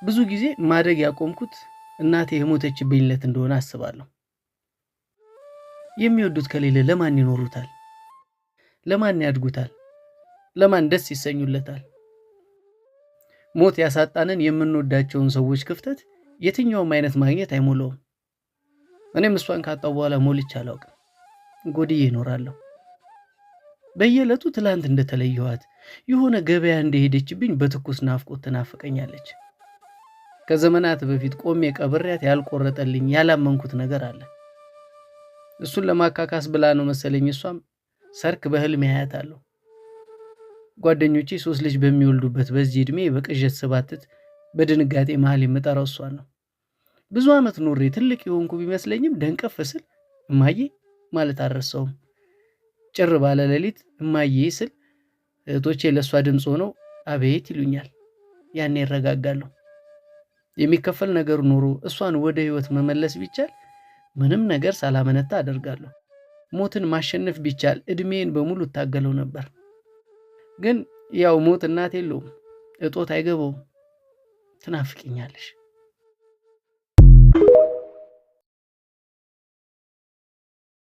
ብዙ ጊዜ ማደግ ያቆምኩት እናቴ የሞተችብኝ ዕለት እንደሆነ አስባለሁ። የሚወዱት ከሌለ ለማን ይኖሩታል? ለማን ያድጉታል? ለማን ደስ ይሰኙለታል? ሞት ያሳጣንን የምንወዳቸውን ሰዎች ክፍተት የትኛውም አይነት ማግኘት አይሞላውም። እኔም እሷን ካጣው በኋላ ሞልቼ አላውቅም። ጎድዬ እኖራለሁ። በየዕለቱ ትላንት እንደተለየኋት የሆነ ገበያ እንደሄደችብኝ በትኩስ ናፍቆት ትናፍቀኛለች። ከዘመናት በፊት ቆሜ ቀብሬያት ያልቆረጠልኝ ያላመንኩት ነገር አለ። እሱን ለማካካስ ብላ ነው መሰለኝ እሷም ሰርክ በህልሜ አያታለሁ። ጓደኞቼ 3 ልጅ በሚወልዱበት በዚህ ዕድሜ በቅዠት ስባትት በድንጋጤ መሃል የምጠራው እሷን ነው። ብዙ ዓመት ኖሬ ትልቅ የሆንኩ ቢመስለኝም ደንቀፍ ስል እማዬ ማለት አልረሳውም። ጭር ባለ ሌሊት እማዬ ስል እህቶቼ ለእሷ ድምፅ ሆነው አቤት ይሉኛል። ያኔ እረጋጋለሁ። የሚከፈል ነገር ኖሮ እሷን ወደ ህይወት መመለስ ቢቻል ምንም ነገር ሳላመነታ አደርጋለሁ። ሞትን ማሸነፍ ቢቻል እድሜን በሙሉ እታገለው ነበር። ግን ያው ሞት እናት የለውም፣ እጦት አይገባውም። ትናፍቅኛለሽ።